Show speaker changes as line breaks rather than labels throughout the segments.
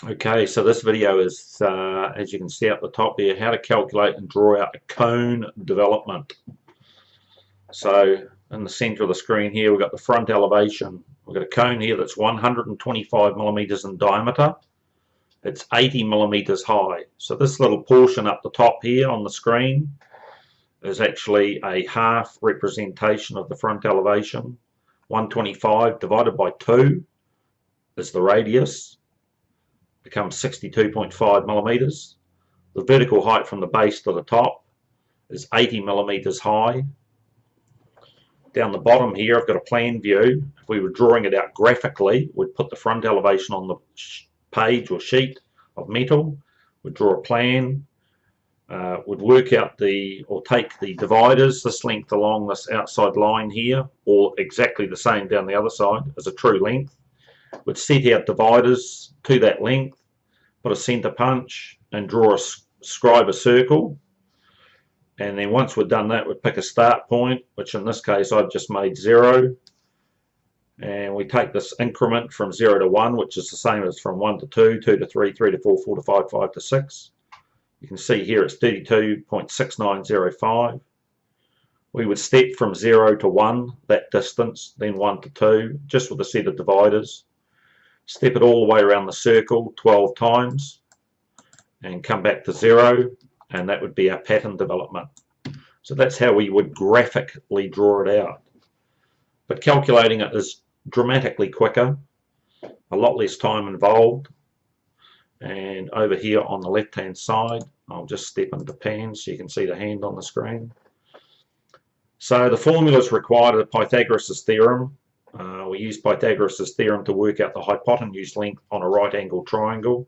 Okay, so this video is, as you can see up the top here, how to calculate and draw out a cone development. So in the center of the screen here, we've got the front elevation. We've got a cone here that's 125 millimeters in diameter. It's 80 millimeters high. So this little portion up the top here on the screen is actually a half representation of the front elevation. 125 divided by 2 is the radius. Becomes 62.5 millimeters. The vertical height from the base to the top is 80 millimeters high. Down the bottom here, I've got a plan view. If we were drawing it out graphically, we'd put the front elevation on the page or sheet of metal. We'd draw a plan. Would work out or take the dividers, this length along this outside line here, or exactly the same down the other side as a true length. Would set out dividers to that length, put a center punch and scribe a circle, and then once we've done that, we'd pick a start point, which in this case I've just made 0, and we take this increment from 0 to 1, which is the same as from 1 to 2, 2 to 3, 3 to 4, 4 to 5, 5 to 6. You can see here it's 32.6905. We would step from 0 to 1, that distance, then 1 to 2, just with a set of dividers. Step it all the way around the circle 12 times and come back to 0, and that would be our pattern development. So that's how we would graphically draw it out. But calculating it is dramatically quicker, a lot less time involved. And over here on the left hand side, I'll just step into pan so you can see the hand on the screen. So the formulas required are Pythagoras' theorem. We use Pythagoras' theorem to work out the hypotenuse length on a right angled triangle.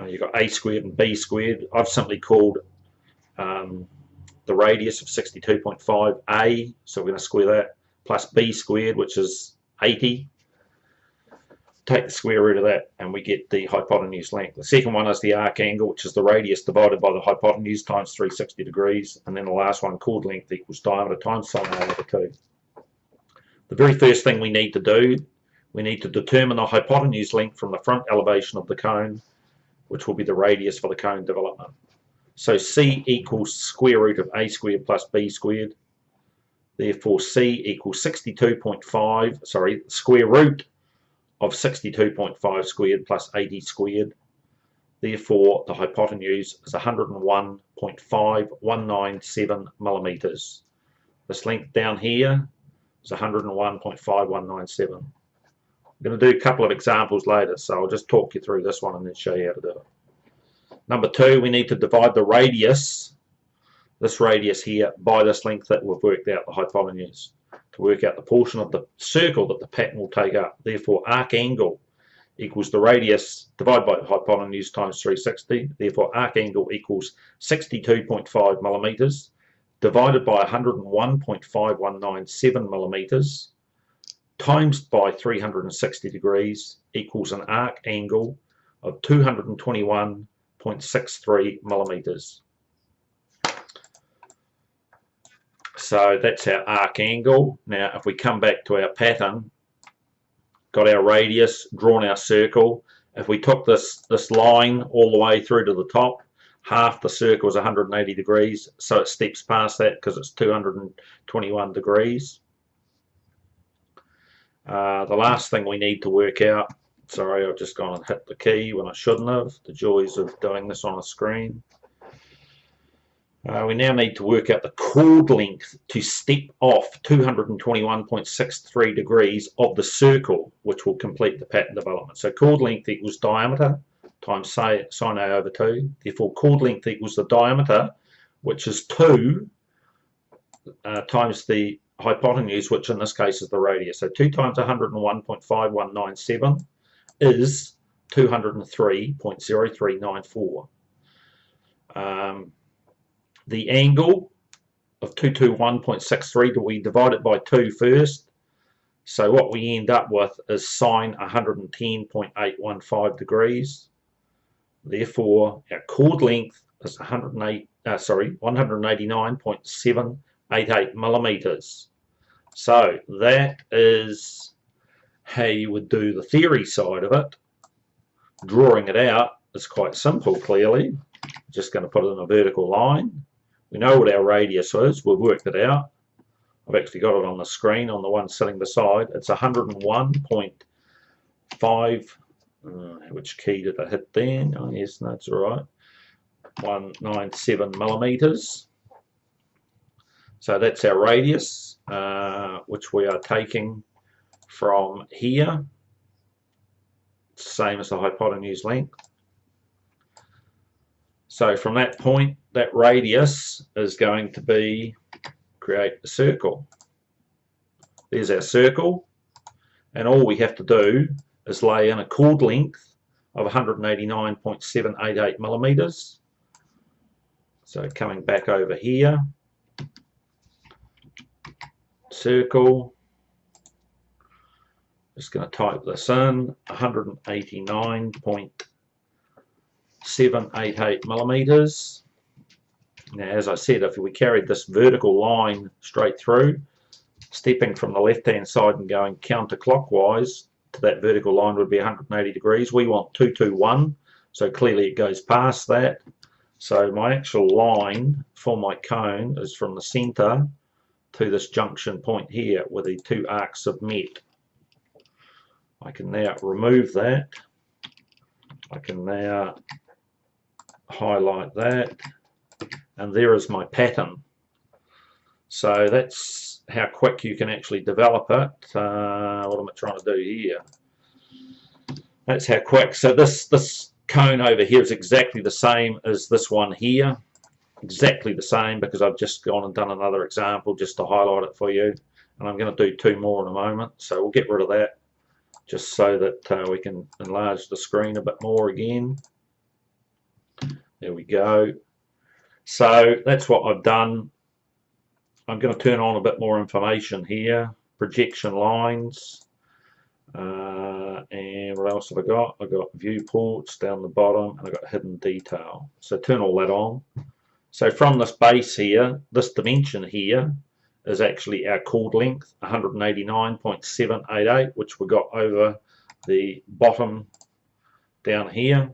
You've got a squared and b squared. I've simply called the radius of 62.5 a, so we're going to square that, plus b squared, which is 80. Take the square root of that and we get the hypotenuse length. The second one is the arc angle, which is the radius divided by the hypotenuse times 360 degrees. And then the last one, chord length equals diameter times sine A over 2. The very first thing we need to do, we need to determine the hypotenuse length from the front elevation of the cone, which will be the radius for the cone development. So C equals square root of a squared plus b squared. Therefore C equals 62.5, square root of 62.5 squared plus 80 squared. Therefore the hypotenuse is 101.517 millimeters. This length down here is 101.5197. I'm going to do a couple of examples later, so I'll just talk you through this one and then show you how to do it. Number 2, we need to divide the radius, this radius here, by this length that we've worked out, the hypotenuse, to work out the portion of the circle that the pattern will take up. Therefore arc angle equals the radius divided by the hypotenuse times 360. Therefore arc angle equals 62.5 millimeters divided by 101.5197 millimeters times by 360 degrees equals an arc angle of 221.63 millimeters. So that's our arc angle. Now if we come back to our pattern, got our radius, drawn our circle. If we took this line all the way through to the top, half the circle is 180 degrees, so it steps past that because it's 221 degrees. The last thing we need to work out, sorry, I've just gone and hit the key when I shouldn't have, the joys of doing this on a screen. We now need to work out the chord length to step off 221.63 degrees of the circle, which will complete the pattern development. So chord length equals diameter times sine A over 2. Therefore chord length equals the diameter, which is 2, times the hypotenuse, which in this case is the radius. So 2 times 101.5197 is 203.0394. The angle of 221.63, we divide it by 2 first. So what we end up with is sine 110.815 degrees. Therefore, our chord length is 189.788 millimeters. So that is how you would do the theory side of it. drawing it out is quite simple, clearly. Just going to put it in a vertical line. We know what our radius is, we've worked it out. I've actually got it on the screen on the one sitting beside. It's 101.5, which key did I hit then? Oh yes, no, it's alright. 197 millimeters. So that's our radius, which we are taking from here. Same as the hypotenuse length. So from that point, that radius is going to be, create a circle. There's our circle, and all we have to do is lay in a chord length of 189.788 millimeters. So coming back over here, circle, just going to type this in, 189.788 millimeters. Now, as I said, if we carried this vertical line straight through, stepping from the left hand side and going counterclockwise to that vertical line would be 180 degrees. We want 221, so clearly it goes past that. So my actual line for my cone is from the center to this junction point here where the two arcs have met. I can now remove that. I can now highlight that, and there is my pattern. So that's how quick you can actually develop it. What am I trying to do here? That's how quick. So this cone over here is exactly the same as this one here. Exactly the same, because I've just gone and done another example just to highlight it for you. And I'm going to do two more in a moment. So we'll get rid of that just so that we can enlarge the screen a bit more again. There we go. So that's what I've done. I'm going to turn on a bit more information here. Projection lines. And what else have I got? I've got viewports down the bottom, and I've got hidden detail. So turn all that on. So from this base here, this dimension here is actually our chord length, 189.788, which we got over the bottom down here.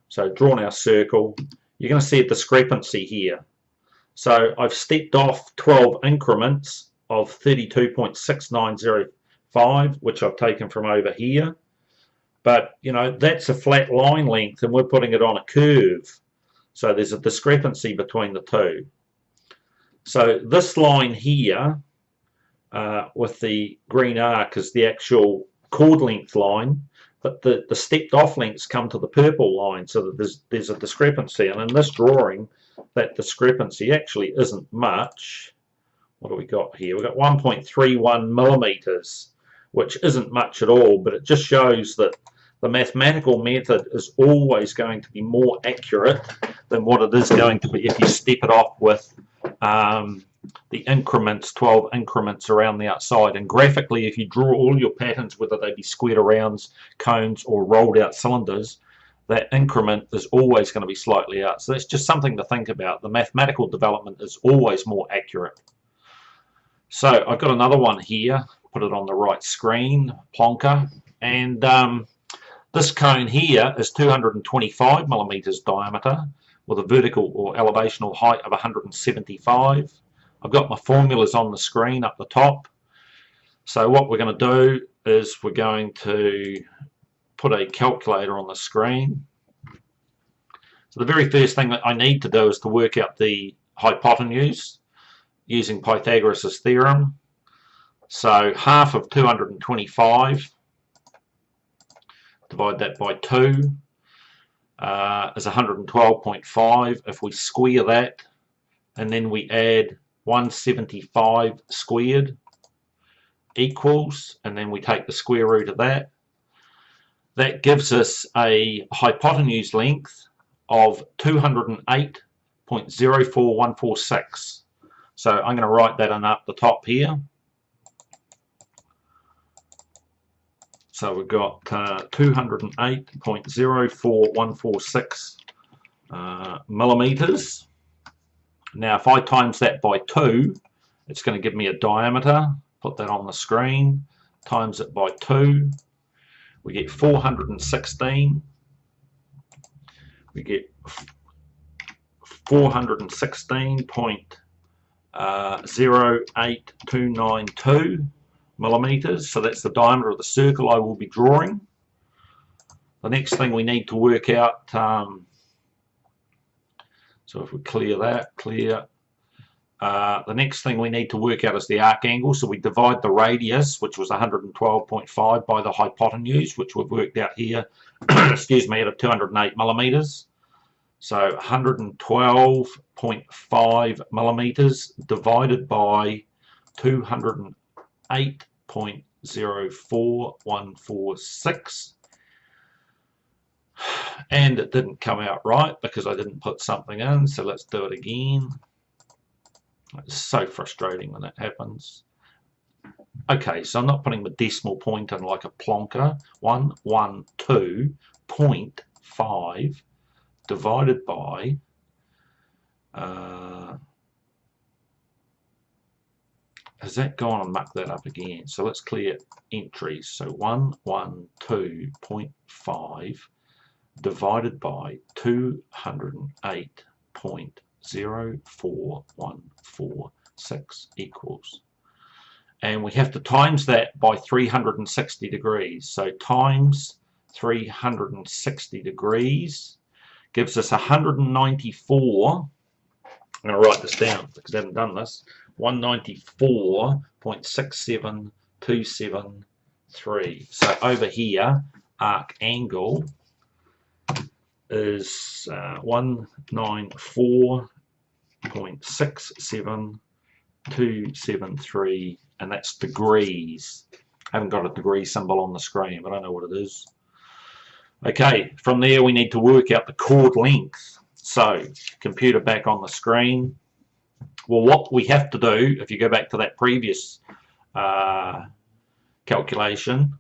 So drawn our circle. You're going to see a discrepancy here. So I've stepped off 12 increments of 32.6905, which I've taken from over here. But, you know, that's a flat line length, and we're putting it on a curve. So there's a discrepancy between the two. So this line here with the green arc is the actual chord length line, but the stepped off lengths come to the purple line, so that there's a discrepancy. And in this drawing, that discrepancy actually isn't much. What do we got here? We've got 1.31 millimeters, which isn't much at all, but it just shows that the mathematical method is always going to be more accurate than what it is going to be if you step it off with the increments, 12 increments around the outside. And graphically, if you draw all your patterns, whether they be squared arounds, cones, or rolled out cylinders, that increment is always going to be slightly out. So that's just something to think about. The mathematical development is always more accurate. So I've got another one here, put it on the right screen, plonker, and this cone here is 225 millimeters diameter with a vertical or elevational height of 175. I've got my formulas on the screen up the top. So what we're going to do is we're going to put a calculator on the screen. So the very first thing that I need to do is to work out the hypotenuse using Pythagoras' theorem. So half of 225, divide that by 2, is 112.5. If we square that, and then we add 175 squared equals, and then we take the square root of that, that gives us a hypotenuse length of 208.04146. So I'm going to write that in up the top here. So we've got 208.04146 millimeters. Now if I times that by 2, it's going to give me a diameter. Put that on the screen. Times it by 2. We get 416. we get 416.08292 millimeters. So that's the diameter of the circle I will be drawing. The next thing we need to work out, so if we clear that, the next thing we need to work out is the arc angle. So we divide the radius, which was 112.5, by the hypotenuse, which we've worked out here, excuse me, at 208 millimeters. So 112.5 millimeters divided by 208.04146. And it didn't come out right because I didn't put something in, so let's do it again. It's so frustrating when that happens. Okay, so I'm not putting the decimal point in like a plonker. 112.5 divided by has that gone and mucked that up again? So let's clear entries. So 112.5 divided by 208.04146 equals, and we have to times that by 360 degrees. So times 360 degrees gives us 194. I'm going to write this down because I haven't done this. 194.67273. So over here, arc angle is 194.67273, and that's degrees. I haven't got a degree symbol on the screen, but I know what it is. Okay, from there we need to work out the chord length. So, computer back on the screen. Well, what we have to do, if you go back to that previous calculation,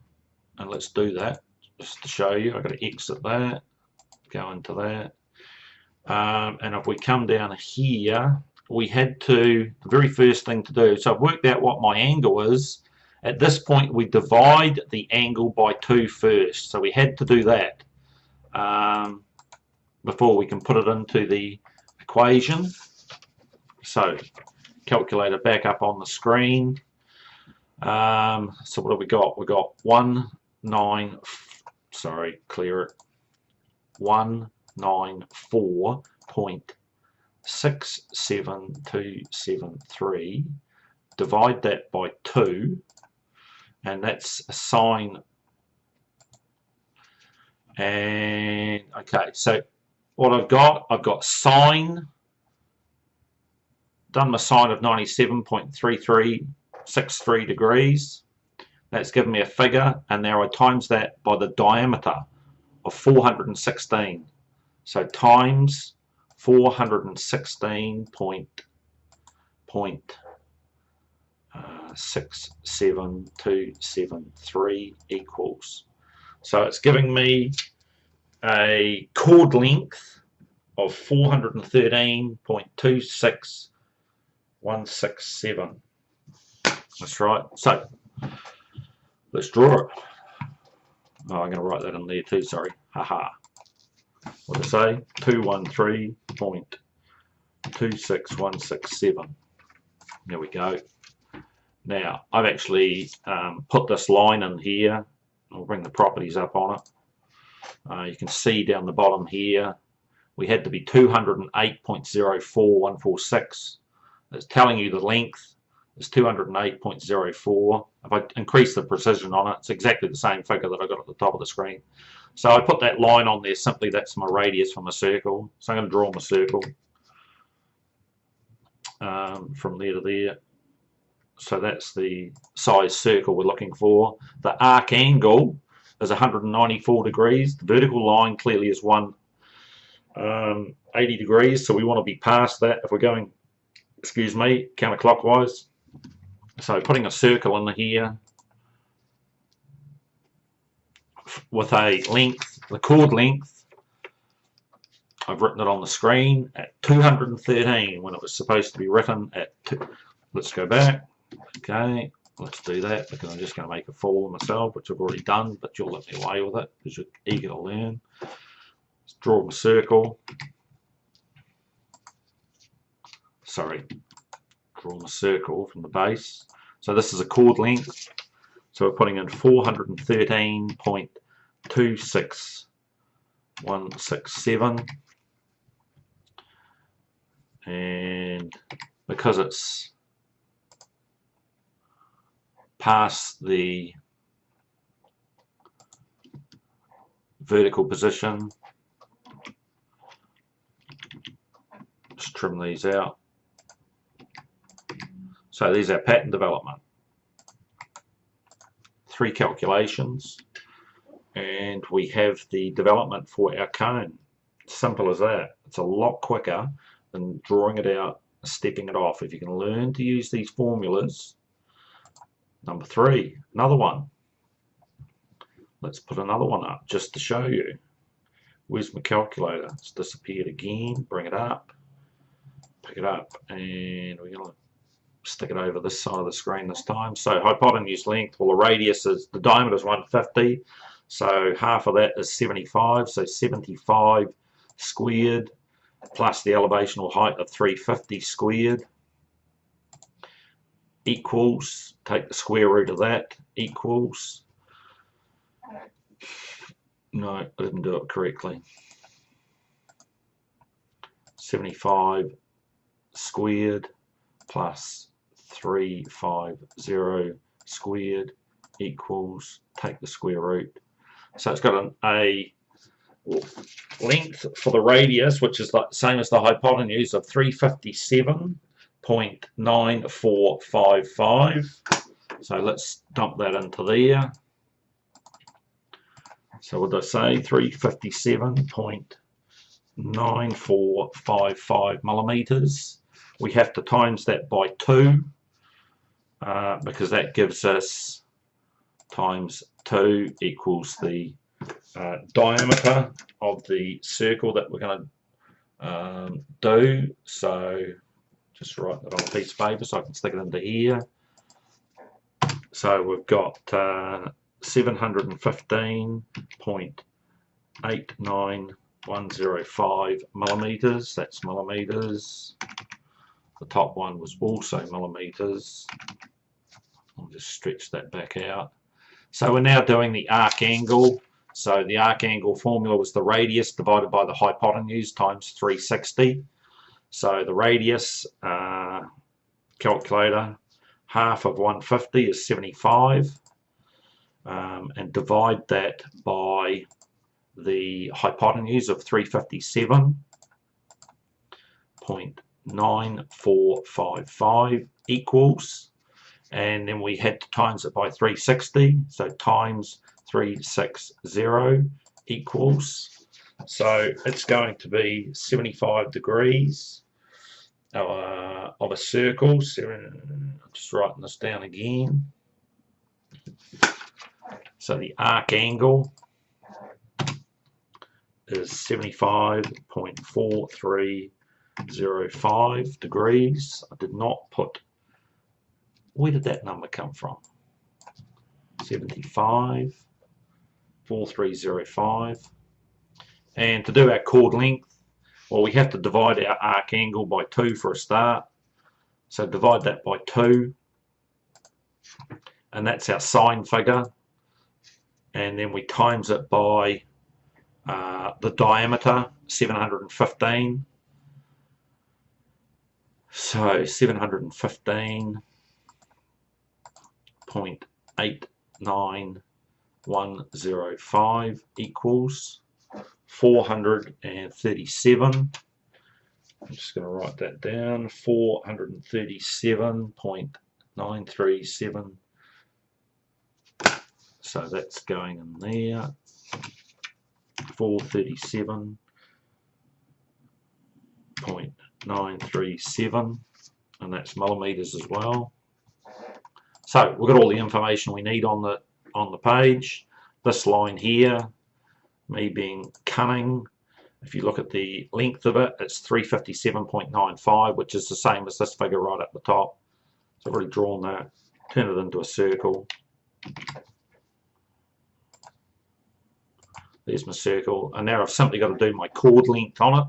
and let's do that just to show you. I've got to exit that, go into that, and if we come down here, we had to, the very first thing to do, so I've worked out what my angle is. At this point we divide the angle by 2 first, so we had to do that before we can put it into the equation. So calculator back up on the screen. So what have we got? We've got 194.67273. Divide that by 2, and that's a sine. And okay, so what I've got sine, done my sine of 97.3363 degrees. That's given me a figure, and now I times that by the diameter of 416. So times 416.67273 equals. So it's giving me a chord length of 413.26167. That's right. So let's draw it. Oh, I'm going to write that in there too, sorry. Haha. What did I say? 213.26167. There we go. Now, I've actually put this line in here. I'll bring the properties up on it. You can see down the bottom here, we had to be 208.04146. It's telling you the length is 208.04. If I increase the precision on it, it's exactly the same figure that I got at the top of the screen. So I put that line on there, simply that's my radius from a circle. So I'm going to draw my circle from there to there. So that's the size circle we're looking for. The arc angle is 194 degrees. The vertical line clearly is 180 degrees, so we want to be past that if we're going, excuse me, counterclockwise. So putting a circle in here with a length, the chord length, I've written it on the screen at 213 when it was supposed to be written at 2. Let's go back. Okay, let's do that because I'm just going to make a fool of myself, which I've already done, but you'll let me away with it because you're eager to learn. Let's draw my circle. Sorry, draw my circle from the base. So this is a chord length. So we're putting in 413.26167. And because it's past the vertical position, just trim these out. So these are pattern development. 3 calculations, and we have the development for our cone. Simple as that. It's a lot quicker than drawing it out, stepping it off. If you can learn to use these formulas. Number 3, another one. Let's put another one up just to show you. Where's my calculator? It's disappeared again. Bring it up, pick it up, and we're going to stick it over this side of the screen this time. So hypotenuse length, well, the radius is, the diameter is 150, so half of that is 75, so 75 squared plus the elevational height of 350 squared equals, take the square root of that, equals, no, I didn't do it correctly, 75 squared plus 350 squared equals, take the square root. So it's got a length for the radius, which is the same as the hypotenuse, of 357.9455. So let's dump that into there. So what did I say? 357.9455 millimeters. We have to times that by 2 because that gives us times 2 equals the diameter of the circle that we're going to do. So just write that on a piece of paper so I can stick it into here. So we've got 715.89105 millimeters. That's millimeters. The top one was also millimeters. I'll just stretch that back out. So we're now doing the arc angle. So the arc angle formula was the radius divided by the hypotenuse times 360. So the radius, calculator, half of 150 is 75. And divide that by the hypotenuse of 357.9455 equals, and then we had to times it by 360, so times 360 equals, so it's going to be 75 degrees of a circle. I'm just writing this down again. So the arc angle is 75.4305 degrees. I did not put, where did that number come from? 75.4305. And to do our chord length, well, we have to divide our arc angle by 2 for a start. So divide that by 2, and that's our sine figure. And then we times it by the diameter, 715. So 715.89105 equals 437. I'm just going to write that down. 437.937. So that's going in there. 437.937, and that's millimeters as well. So we've got all the information we need on the page. This line here, me being cunning, if you look at the length of it, it's 357.95, which is the same as this figure right at the top. So I've already drawn that. Turn it into a circle. There's my circle, and now I've simply got to do my chord length on it.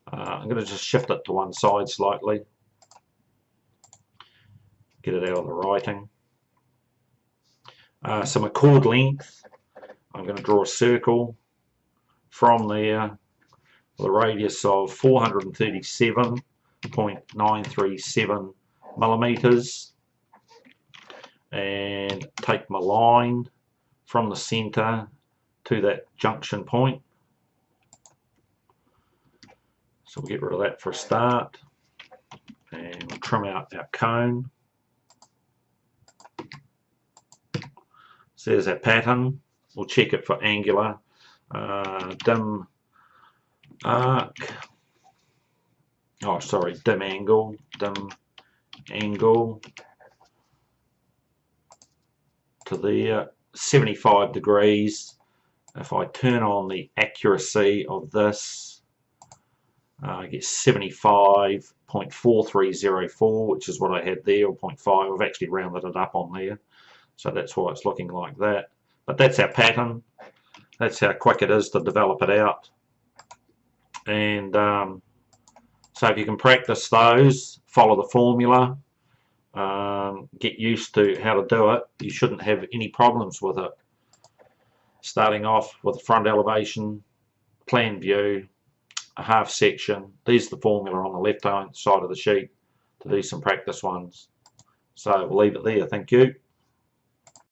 I'm going to just shift it to one side slightly, get it out of the writing. So my chord length, I'm going to draw a circle from there with a radius of 437.937 millimeters, and take my line from the center to that junction point. So we'll get rid of that for a start, and we'll trim out our cone. So there's our pattern. We'll check it for angular. Dim arc. Oh, sorry, dim angle. Dim angle to there. 75 degrees. If I turn on the accuracy of this, I get 75.4304, which is what I had there, or 0.5. I've actually rounded it up on there, so that's why it's looking like that. But that's our pattern. That's how quick it is to develop it out. And so if you can practice those, follow the formula, get used to how to do it, you shouldn't have any problems with it. Starting off with the front elevation, plan view, a half section. There's the formula on the left hand side of the sheet to do some practice ones. So we'll leave it there. Thank you.